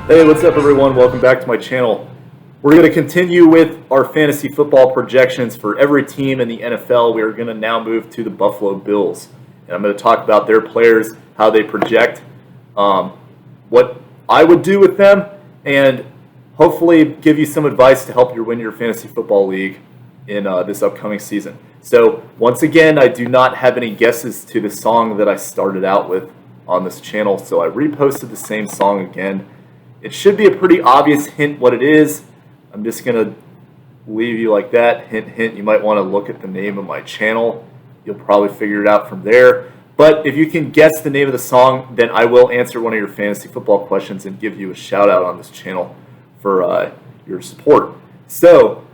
Hey, what's up everyone? Welcome back to my channel. We're going to continue with our fantasy football projections for every team in the NFL. We are going to now move to the Buffalo Bills. And I'm going to talk about their players, how they project, what I would do with them, and hopefully give you some advice to help you win your fantasy football league in this upcoming season. So once again, I do not have any guesses to the song that I started out with on this channel, so I reposted the same song again. It should be a pretty obvious hint what it is. I'm just going to leave you like that. Hint, hint. You might want to look at the name of my channel. You'll probably figure it out from there. But if you can guess the name of the song, then I will answer one of your fantasy football questions and give you a shout out on this channel for your support. So,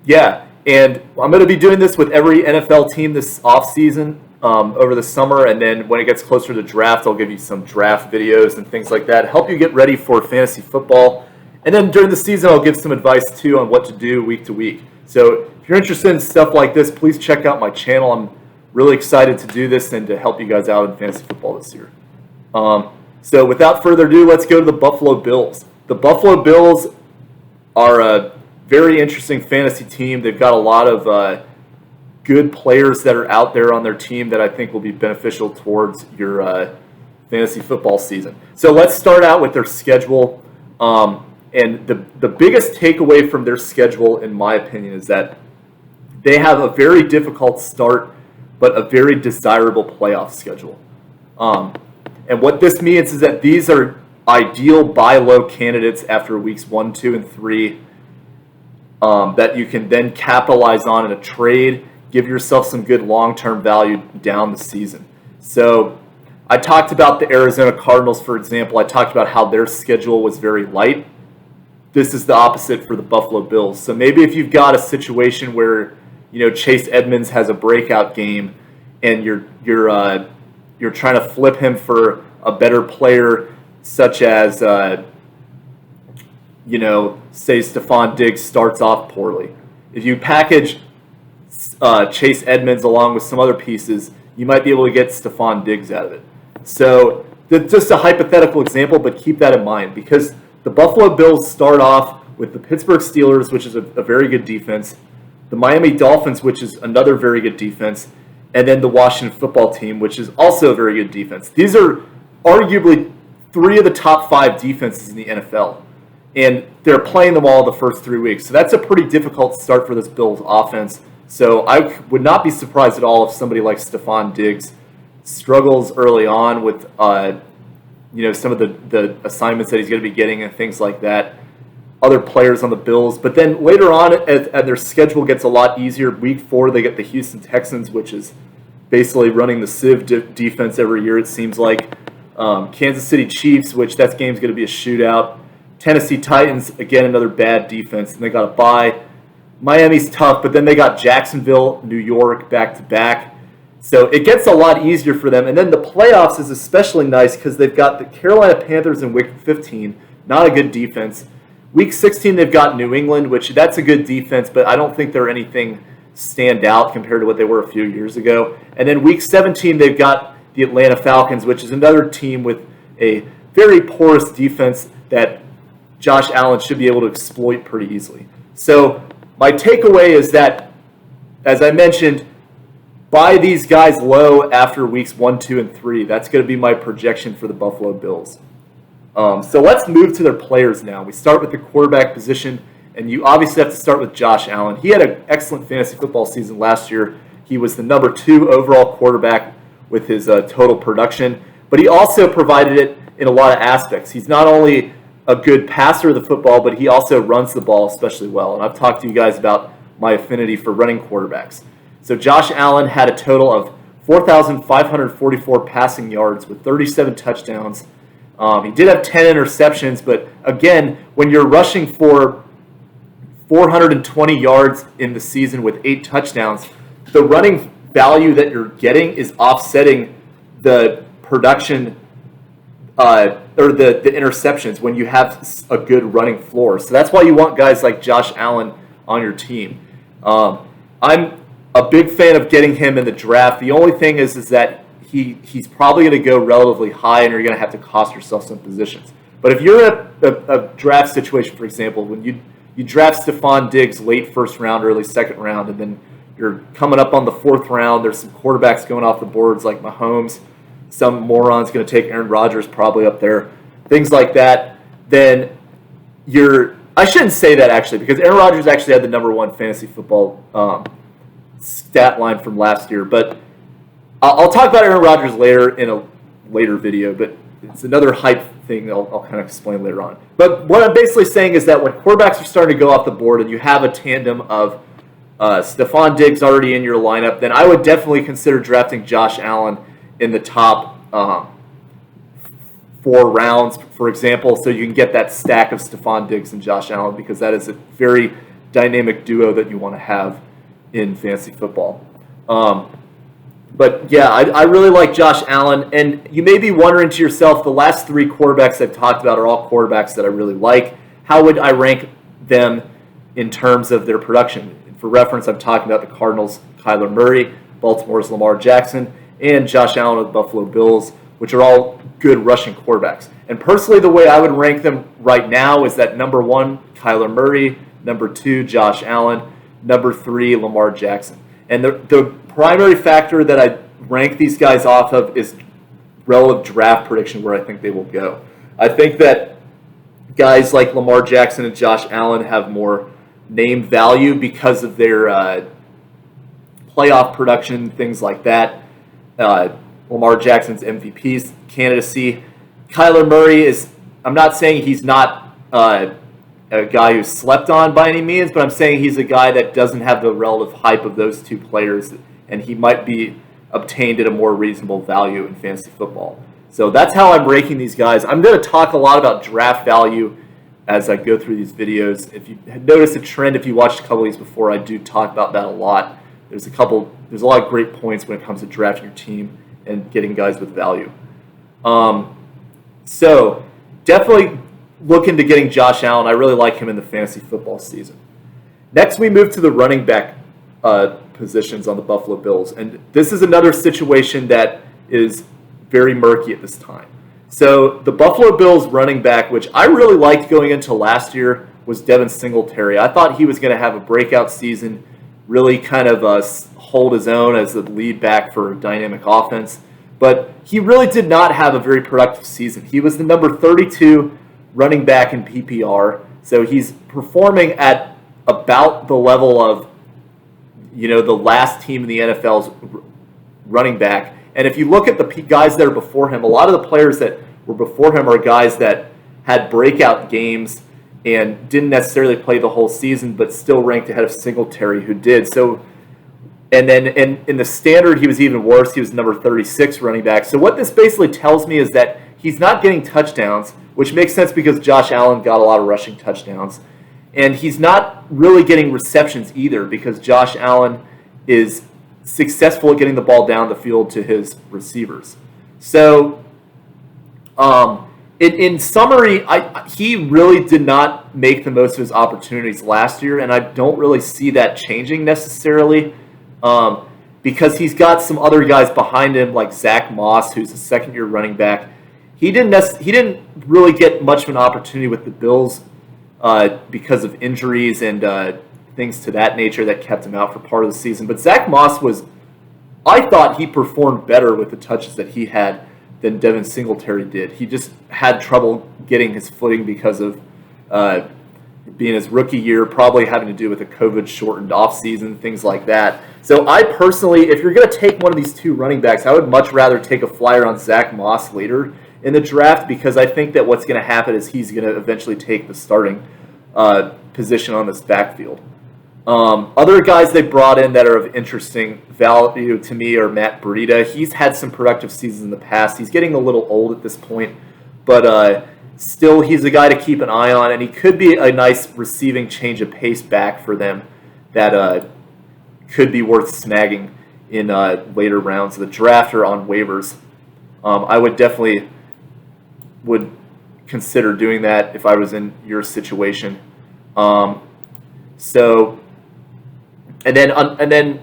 yeah. And I'm going to be doing this with every NFL team this offseason. Over the summer, and then when it gets closer to draft, I'll give you some draft videos and things like that, help you get ready for fantasy football. And then during the season, I'll give some advice too on what to do week to week. So if you're interested in stuff like this, please check out my channel. I'm really excited to do this and to help you guys out in fantasy football this year. So without further ado, let's go to the Buffalo Bills. The Buffalo Bills are a very interesting fantasy team. They've got a lot of good players that are out there on their team that I think will be beneficial towards your fantasy football season. So let's start out with their schedule. And the biggest takeaway from their schedule, in my opinion, is that they have a very difficult start, but a very desirable playoff schedule. And what this means is that these are ideal buy low candidates after weeks 1, 2, and 3 that you can then capitalize on in a trade. Give yourself some good long-term value down the season. So I talked about the Arizona Cardinals, for example. I talked about how their schedule was very light. This is the opposite for the Buffalo Bills. So maybe if you've got a situation where Chase Edmonds has a breakout game and you're trying to flip him for a better player, such as say Stefan Diggs starts off poorly. If you package Chase Edmonds along with some other pieces, you might be able to get Stefan Diggs out of it. So just a hypothetical example, but keep that in mind because the Buffalo Bills start off with the Pittsburgh Steelers, which is a very good defense, the Miami Dolphins, which is another very good defense, and then the Washington Football Team, which is also a very good defense. These are arguably 3 of the top 5 defenses in the NFL, and they're playing them all the first 3 weeks. So that's a pretty difficult start for this Bills offense. So I would not be surprised at all if somebody like Stefan Diggs struggles early on with some of the assignments that he's going to be getting and things like that. Other players on the Bills. But then later on, as their schedule gets a lot easier, week 4 they get the Houston Texans, which is basically running the Civ defense every year, it seems like. Kansas City Chiefs, which that game's going to be a shootout. Tennessee Titans, again, another bad defense, and they got a bye. Miami's tough, but then they got Jacksonville, New York back-to-back. So it gets a lot easier for them. And then the playoffs is especially nice because they've got the Carolina Panthers in week 15, not a good defense. Week 16, they've got New England, which that's a good defense, but I don't think they're anything stand out compared to what they were a few years ago. And then week 17, they've got the Atlanta Falcons, which is another team with a very porous defense that Josh Allen should be able to exploit pretty easily. So my takeaway is that, as I mentioned, buy these guys low after weeks 1, 2, and 3. That's going to be my projection for the Buffalo Bills. So let's move to their players now. We start with the quarterback position, and you obviously have to start with Josh Allen. He had an excellent fantasy football season last year. He was the number 2 overall quarterback with his total production, but he also provided it in a lot of aspects. He's not only a good passer of the football, but he also runs the ball especially well. And I've talked to you guys about my affinity for running quarterbacks. So Josh Allen had a total of 4,544 passing yards with 37 touchdowns. He did have 10 interceptions, but again, when you're rushing for 420 yards in the season with 8 touchdowns, the running value that you're getting is offsetting the production or the interceptions when you have a good running floor. So that's why you want guys like Josh Allen on your team. I'm a big fan of getting him in the draft. The only thing is that he's probably going to go relatively high, and you're going to have to cost yourself some positions. But if you're in a draft situation, for example, when you draft Stefan Diggs late first round, early second round, and then you're coming up on the fourth round, there's some quarterbacks going off the boards like Mahomes, some moron's going to take Aaron Rodgers probably up there, things like that, then I shouldn't say that actually, because Aaron Rodgers actually had the number one fantasy football stat line from last year. But I'll talk about Aaron Rodgers later in a later video, but it's another hype thing I'll kind of explain later on. But what I'm basically saying is that when quarterbacks are starting to go off the board and you have a tandem of Stefan Diggs already in your lineup, then I would definitely consider drafting Josh Allen in the top 4 rounds, for example, so you can get that stack of Stefan Diggs and Josh Allen, because that is a very dynamic duo that you want to have in fantasy football. But yeah, I really like Josh Allen, and you may be wondering to yourself, the last 3 quarterbacks I've talked about are all quarterbacks that I really like. How would I rank them in terms of their production? For reference, I'm talking about the Cardinals' Kyler Murray, Baltimore's Lamar Jackson, and Josh Allen of the Buffalo Bills, which are all good rushing quarterbacks. And personally, the way I would rank them right now is that number 1, Kyler Murray, number 2, Josh Allen, number 3, Lamar Jackson. And the primary factor that I rank these guys off of is relative draft prediction, where I think they will go. I think that guys like Lamar Jackson and Josh Allen have more name value because of their playoff production, things like that. Lamar Jackson's MVP candidacy. Kyler Murray I'm not saying he's not a guy who's slept on by any means, but I'm saying he's a guy that doesn't have the relative hype of those 2 players, and he might be obtained at a more reasonable value in fantasy football. So that's how I'm ranking these guys. I'm going to talk a lot about draft value as I go through these videos. If you notice a trend, if you watched a couple of these before, I do talk about that a lot. There's a lot of great points when it comes to drafting your team and getting guys with value. So definitely look into getting Josh Allen. I really like him in the fantasy football season. Next, we move to the running back positions on the Buffalo Bills. And this is another situation that is very murky at this time. So the Buffalo Bills running back, which I really liked going into last year, was Devin Singletary. I thought he was going to have a breakout season, really kind of hold his own as the lead back for a dynamic offense. But he really did not have a very productive season. He was the number 32 running back in PPR, so he's performing at about the level of, the last team in the NFL's running back. And if you look at the guys that are before him, a lot of the players that were before him are guys that had breakout games and didn't necessarily play the whole season, but still ranked ahead of Singletary, who did. So, and then in the standard, he was even worse. He was number 36 running back. So what this basically tells me is that he's not getting touchdowns, which makes sense because Josh Allen got a lot of rushing touchdowns. And he's not really getting receptions either, because Josh Allen is successful at getting the ball down the field to his receivers. So, in summary, he really did not make the most of his opportunities last year, and I don't really see that changing necessarily, because he's got some other guys behind him, like Zach Moss, who's a second-year running back. He didn't really get much of an opportunity with the Bills because of injuries and things to that nature that kept him out for part of the season. But Zach Moss I thought he performed better with the touches that he had than Devin Singletary did. He just had trouble getting his footing because of being his rookie year, probably having to do with a COVID-shortened offseason, things like that. So I personally, if you're going to take one of these 2 running backs, I would much rather take a flyer on Zach Moss later in the draft, because I think that what's going to happen is he's going to eventually take the starting position on this backfield. Other guys they brought in that are of interesting value to me are Matt Brieda. He's had some productive seasons in the past. He's getting a little old at this point, but still he's a guy to keep an eye on, and he could be a nice receiving change of pace back for them that could be worth snagging in later rounds of the draft or on waivers. I would definitely consider doing that if I was in your situation. And then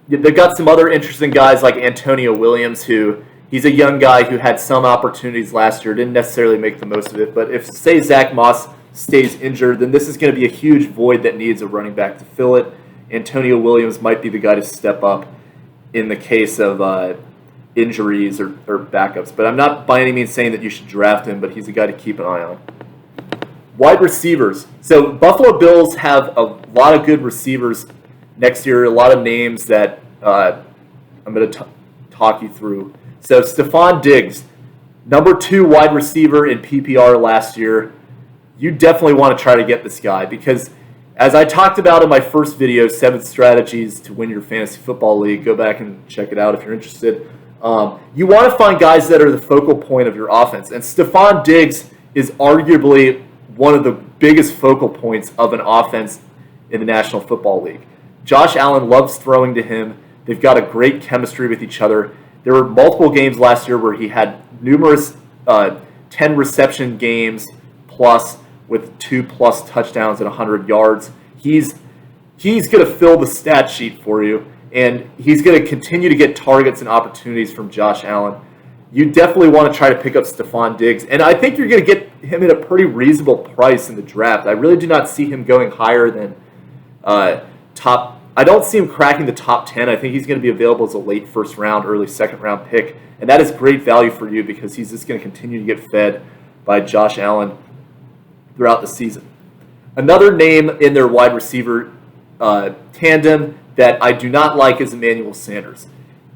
they've got some other interesting guys like Antonio Williams, who He's a young guy who had some opportunities last year, didn't necessarily make the most of it. But if, say, Zach Moss stays injured, then this is going to be a huge void that needs a running back to fill it. Antonio Williams might be the guy to step up in the case of injuries or backups. But I'm not by any means saying that you should draft him, but he's a guy to keep an eye on. Wide receivers. So Buffalo Bills have a lot of good receivers next year, a lot of names that I'm going to talk you through. So Stefan Diggs, number 2 wide receiver in PPR last year. You definitely want to try to get this guy because, as I talked about in my first video, 7 strategies to win your fantasy football league. Go back and check it out if you're interested. You want to find guys that are the focal point of your offense. And Stefan Diggs is arguably one of the biggest focal points of an offense in the National Football League. Josh Allen loves throwing to him. They've got a great chemistry with each other. There were multiple games last year where he had numerous 10 reception games plus with 2+ touchdowns and 100 yards. He's going to fill the stat sheet for you, and he's going to continue to get targets and opportunities from Josh Allen. You definitely want to try to pick up Stefan Diggs, and I think you're going to get him at a pretty reasonable price in the draft. I really do not see him going higher than top. I don't see him cracking the top 10. I think he's going to be available as a late first round, early second round pick, and that is great value for you because he's just going to continue to get fed by Josh Allen throughout the season. Another name in their wide receiver tandem that I do not like is Emmanuel Sanders,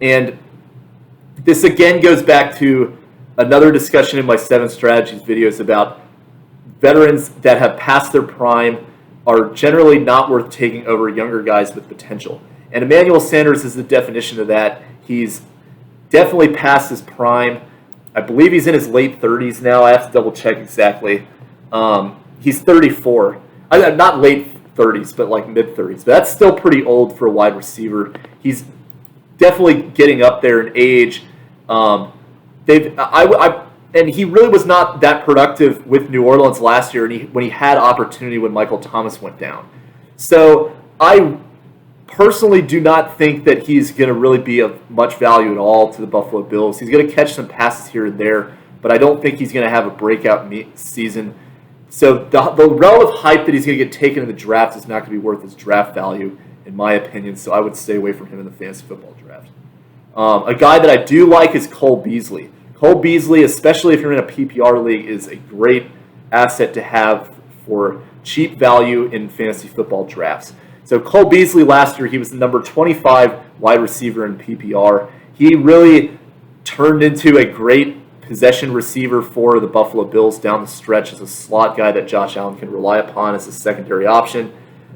and this again goes back to another discussion in my 7 strategies videos about veterans that have passed their prime are generally not worth taking over younger guys with potential. And Emmanuel Sanders is the definition of that. He's definitely past his prime. I believe he's in his late 30s now. I have to double check exactly. He's 34. Not late 30s, but like mid 30s. But that's still pretty old for a wide receiver. He's definitely getting up there in age. And he really was not that productive with New Orleans last year when he had opportunity when Michael Thomas went down. So I personally do not think that he's going to really be of much value at all to the Buffalo Bills. He's going to catch some passes here and there, but I don't think he's going to have a breakout season. So the relative hype that he's going to get taken in the draft is not going to be worth his draft value, in my opinion, so I would stay away from him in the fantasy football draft. A guy that I do like is Cole Beasley. Cole Beasley, especially if you're in a PPR league, is a great asset to have for cheap value in fantasy football drafts. So Cole Beasley last year, he was the number 25 wide receiver in PPR. He really turned into a great possession receiver for the Buffalo Bills down the stretch as a slot guy that Josh Allen can rely upon as a secondary option.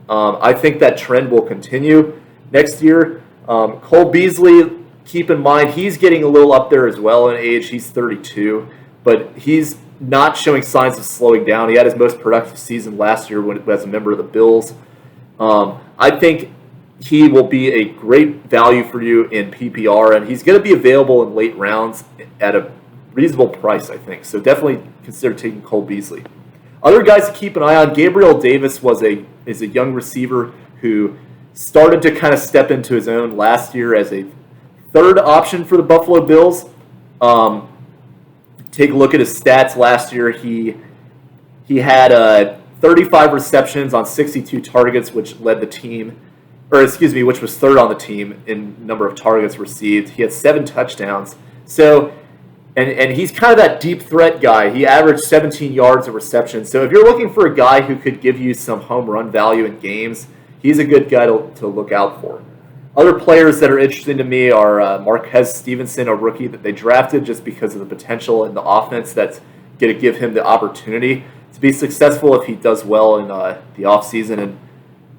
I think that trend will continue next year. Cole Beasley, keep in mind, he's getting a little up there as well in age. He's 32, but he's not showing signs of slowing down. He had his most productive season last year as a member of the Bills. I think he will be a great value for you in PPR, and he's going to be available in late rounds at a reasonable price, I think. So definitely consider taking Cole Beasley. Other guys to keep an eye on, Gabriel Davis is a young receiver who started to kind of step into his own last year as a third option for the Buffalo Bills. Take a look at his stats last year. He had 35 receptions on 62 targets, which led the team, which was third on the team in number of targets received. He had 7 touchdowns. So, and he's kind of that deep threat guy. He averaged 17 yards of reception. So if you're looking for a guy who could give you some home run value in games, he's a good guy to look out for. Other players that are interesting to me are Marquez Stevenson, a rookie that they drafted just because of the potential in the offense that's going to give him the opportunity to be successful if he does well in the offseason and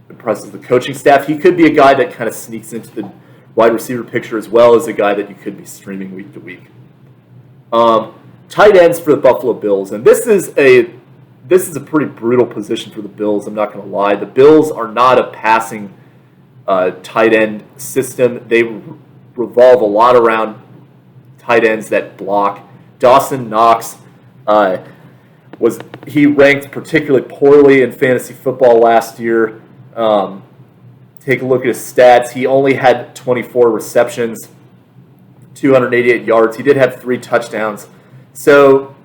impresses the coaching staff. He could be a guy that kind of sneaks into the wide receiver picture as well as a guy that you could be streaming week to week. Tight ends for the Buffalo Bills, and this is a pretty brutal position for the Bills. I'm not going to lie. The Bills are not a passing tight end system. They revolve a lot around tight ends that block. Dawson, Knox, he ranked particularly poorly in fantasy football last year. Take a look at his stats. He only had 24 receptions 288 yards. He did have 3 touchdowns. So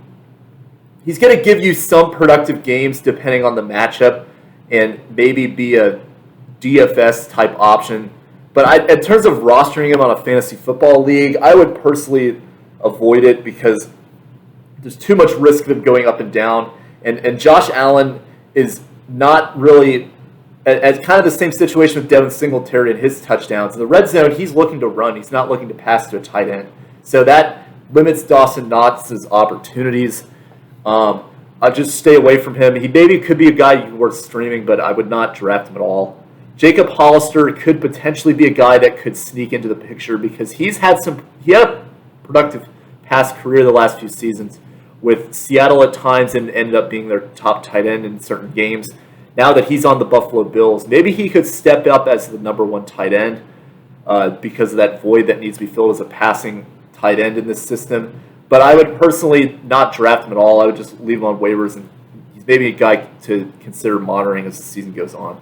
he's going to give you some productive games depending on the matchup and maybe be a DFS type option. But in terms of rostering him on a fantasy football league, I would personally avoid it because there's too much risk of him going up and down. And Josh Allen is not really at kind of the same situation with Devin Singletary and his touchdowns. In the red zone, he's looking to run. He's not looking to pass to a tight end. So that limits Dawson Knox's opportunities. I'll just stay away from him. He maybe could be a guy worth streaming, but I would not draft him at all. Jacob Hollister could potentially be a guy that could sneak into the picture because he had a productive past career the last few seasons with Seattle at times and ended up being their top tight end in certain games. Now that he's on the Buffalo Bills, maybe he could step up as the number 1 tight end because of that void that needs to be filled as a passing tight end in this system. But I would personally not draft him at all. I would just leave him on waivers, and he's maybe a guy to consider monitoring as the season goes on.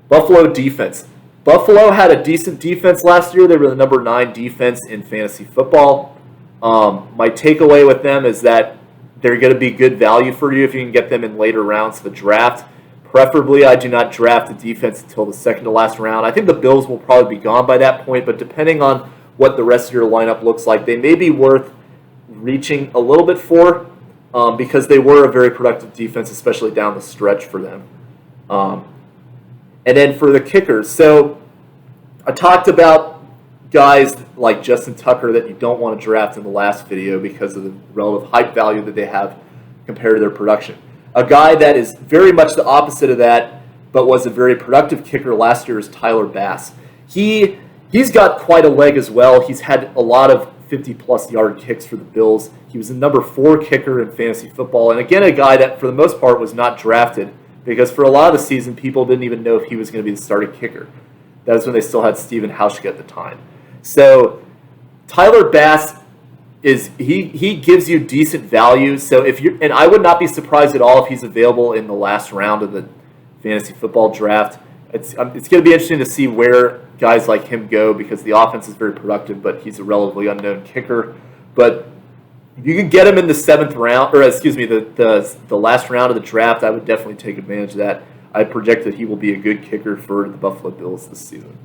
Buffalo defense. Buffalo had a decent defense last year. They were the number 9 defense in fantasy football. My takeaway with them is that they're going to be good value for you if you can get them in later rounds of the draft. Preferably, I do not draft the defense until the second to last round. I think the Bills will probably be gone by that point, but depending on what the rest of your lineup looks like, they may be worth reaching a little bit for because they were a very productive defense, especially down the stretch for them. And then for the kickers, so I talked about guys like Justin Tucker that you don't want to draft in the last video because of the relative hype value that they have compared to their production. A guy that is very much the opposite of that, but was a very productive kicker last year is Tyler Bass. He's got quite a leg as well. He's had a lot of 50-plus yard kicks for the Bills. He was the number 4 kicker in fantasy football, and again, a guy that for the most part was not drafted because for a lot of the season, people didn't even know if he was going to be the starting kicker. That was when they still had Steven Hauschka at the time. So Tyler Bass he gives you decent value. So and I would not be surprised at all if he's available in the last round of the fantasy football draft. It's going to be interesting to see where guys like him go because the offense is very productive, but he's a relatively unknown kicker. But if you can get him in the 7th round, or excuse me, the last round of the draft, I would definitely take advantage of that. I project that he will be a good kicker for the Buffalo Bills this season.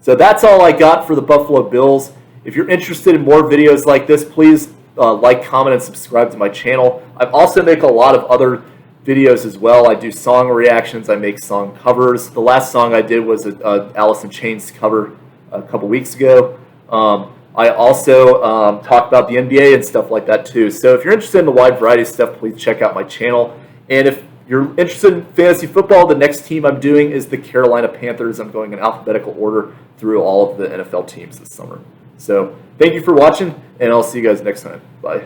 So that's all I got for the Buffalo Bills. If you're interested in more videos like this, please like, comment, and subscribe to my channel. I also make a lot of other videos as well. I do song reactions. I make song covers. The last song I did was a Alice in Chains cover a couple weeks ago. I also talk about the NBA and stuff like that too. So if you're interested in the wide variety of stuff, please check out my channel. And if you're interested in fantasy football, the next team I'm doing is the Carolina Panthers. I'm going in alphabetical order through all of the NFL teams this summer. So thank you for watching, and I'll see you guys next time. Bye.